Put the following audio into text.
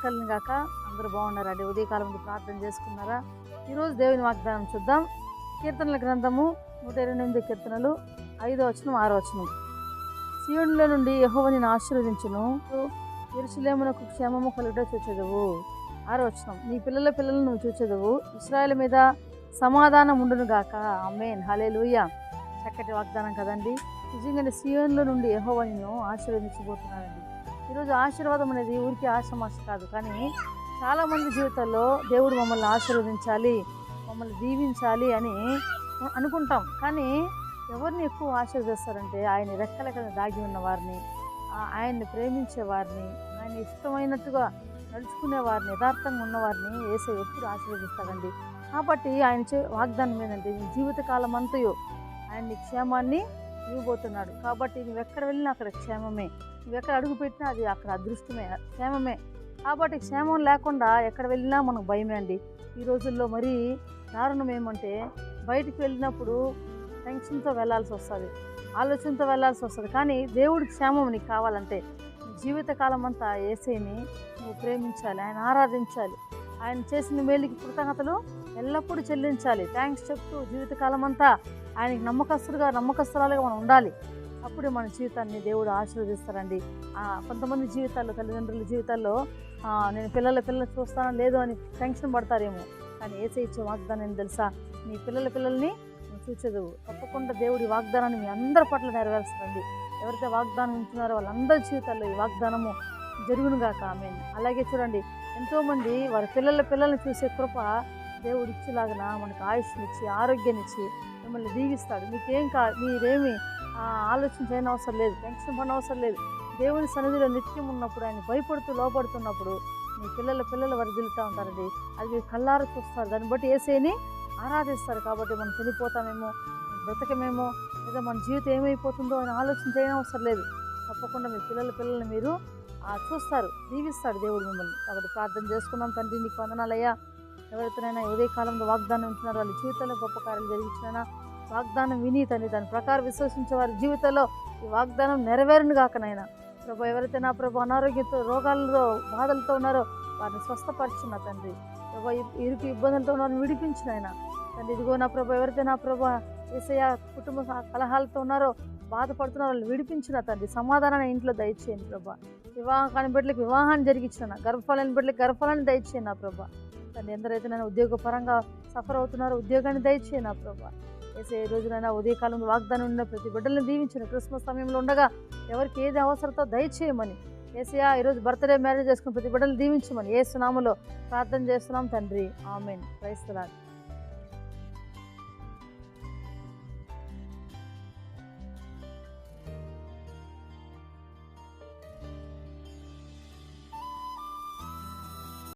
కలిగిన గాక. అందరూ బాగున్నారండి? ఉదయకాలం ప్రార్థన చేసుకున్నారా? ఈరోజు దేవుని వాగ్దానం చూద్దాం. కీర్తనల గ్రంథము 128 కీర్తనలు 5వ వచనం 6వ వచనం. సీయోనులో నుండి యెహోవా నిన్ను ఆశీర్వదించును, యెరూషలేమునకు క్షేమము కలుగుట చూచెదవు. 6వ వచనం. నీ పిల్లల పిల్లలను నువ్వు చూచెదవు, ఇశ్రాయేలు మీద సమాధానం ఉండును గాక. ఆమేన్, హల్లెలూయా. చక్కటి వాగ్దానం కదండి. నిజంగానే సీయోనులో నుండి యెహోవా నిన్ను ఆశీర్వదించబోతున్నారండి. ఈరోజు ఆశీర్వాదం అనేది ఊరికి ఆశమాశ కాదు, కానీ చాలామంది జీవితాల్లో దేవుడు మమ్మల్ని ఆశీర్వదించాలి, మమ్మల్ని దీవించాలి అని అనుకుంటాం. కానీ ఎవరిని ఎక్కువ ఆశీర్వదిస్తారంటే ఆయన రెక్కల కింద దాగి ఉన్న వారిని, ఆయన్ని ప్రేమించే వారిని, ఆయన ఇష్టమైనట్టుగా నడుచుకునే వారిని, యథార్థంగా ఉన్నవారిని యేసయ్య ఎప్పుడు ఆశీర్వదిస్తాడండి. కాబట్టి ఆయన వాగ్దానం ఏంటంటే నీ జీవితకాలం అంతయు ఆయన క్షేమాన్ని ఇవ్వబోతున్నాడు. కాబట్టి నువ్వు ఎక్కడ వెళ్ళినా అక్కడ క్షేమమే, నువ్వు ఎక్కడ అడుగు పెట్టినా అది అక్కడ అదృష్టమే, క్షేమమే. కాబట్టి క్షేమం లేకుండా ఎక్కడ వెళ్ళినా మనకు భయమే అండి. ఈ రోజుల్లో మరీ దారుణం ఏమంటే బయటికి వెళ్ళినప్పుడు టెన్షన్తో వెళ్ళాల్సి వస్తుంది, ఆలోచనతో వెళ్ళాల్సి వస్తుంది. కానీ దేవుడి క్షేమం నీకు కావాలంటే నీ జీవితకాలం అంతా యేసయ్యని నువ్వు ప్రేమించాలి, ఆయన ఆరాధించాలి, ఆయన చేసిన మేలుకి కృతజ్ఞతలు ఎల్లప్పుడూ చెల్లించాలి, థ్యాంక్స్ చెప్తూ జీవితకాలం అంతా ఆయనకి నమ్మకస్తురాలుగా మనం ఉండాలి. అప్పుడే మన జీవితాన్ని దేవుడు ఆశీర్వదిస్తారండి. కొంతమంది జీవితాల్లో, తల్లిదండ్రుల జీవితాల్లో నేను పిల్లలు చూస్తానో లేదో అని టెన్షన్ పడతారేమో, కానీ యేసయ్య ఇచ్చే వాగ్దానం ఏం తెలుసా? నీ పిల్లల్ని నువ్వు చూచెదవు. తప్పకుండా దేవుడి వాగ్దానాన్ని మీ అందరి పట్ల నెరవేరుస్తారండి. ఎవరైతే వాగ్దానం ఉంటున్నారో వాళ్ళందరి జీవితాల్లో ఈ వాగ్దానము జరుగునుగాక. ఆమేన్. అలాగే చూడండి, ఎంతోమంది వారి పిల్లల్ని చూసే కృప దేవుడు ఇచ్చేలాగా మనకు ఆయుష్నిచ్చి ఆరోగ్యాన్నిచ్చి మిమ్మల్ని దీవిస్తాడు. మీరేమి ఆలోచన చేయని అవసరం లేదు, టెన్షన్ పడిన అవసరం లేదు. దేవుని సన్నిధిలో నిత్యం ఉన్నప్పుడు, ఆయన భయపడుతూ లోపడుతున్నప్పుడు మీ పిల్లలు వరిదిలుతూ ఉంటారండి. అది మీరు కళ్ళారా చూస్తారు. దాన్ని బట్టి యేసయ్యని ఆరాధిస్తారు. కాబట్టి మనం చనిపోతామేమో, బ్రతకమేమో, లేదా మన జీవితం ఏమైపోతుందో అని ఆలోచన చేయని అవసరం లేదు. తప్పకుండా మీ పిల్లల్ని మీరు చూస్తారు, దీవిస్తాడు దేవుడు మిమ్మల్ని. కాబట్టి ప్రార్థన చేసుకున్నాం. తండ్రి నీకు వందనాలయ్యా. ఎవరైతేనైనా ఉదయకాలంలో వాగ్దానం ఉంటున్నారో వాళ్ళ జీవితంలో గొప్ప కార్యాలు జరిగించినా వాగ్దానం విని తండ్రి దాని ప్రకారం విశ్వసించే వారి జీవితంలో ఈ వాగ్దానం నెరవేరును గాకనైనా. ప్రభు, ఎవరైతే నా ప్రభు అనారోగ్యంతో, రోగాలతో, బాధలతో ఉన్నారో వారిని స్వస్థపరిచిన తండ్రి. ప్రభు, ఇరుకు ఇబ్బందులతో వారిని విడిపించినైనా తండ్రి. ఇదిగో నా ప్రభు, ఎవరైతే నా ప్రభు యేసయ్య కుటుంబ కలహాలతో ఉన్నారో, బాధపడుతున్నారో వాళ్ళని విడిపించిన తండ్రి. సమాధానాన్ని ఇంట్లో దయచేయండి ప్రభు. వివాహం కాని బిడ్డలకు వివాహాన్ని జరిగించిన, గర్భఫలాన్ని బిడ్డలకు గర్భఫలాన్ని దయచేయండి నా ప్రభు. తండ్రి, ఎందరైతే నేను ఉద్యోగపరంగా సఫర్ అవుతున్నారో ఉద్యోగాన్ని దయచేయండి నా ప్రభు. యేసయ్య ఈ రోజునైనా ఉదయకాలంలో వాగ్దానం ఉన్న ప్రతి బిడ్డలను దీవించిన. క్రిస్మస్ సమయంలో ఉండగా ఎవరికి ఏది అవసరతో దయచేయమని యేసయ్య ఈరోజు బర్త్డే మ్యారేజ్ చేసుకుని ప్రతి బిడ్డలు దీవించమని యేసు నామములో ప్రార్థన చేస్తున్నాం తండ్రి. ఆమేన్. Praise the lord.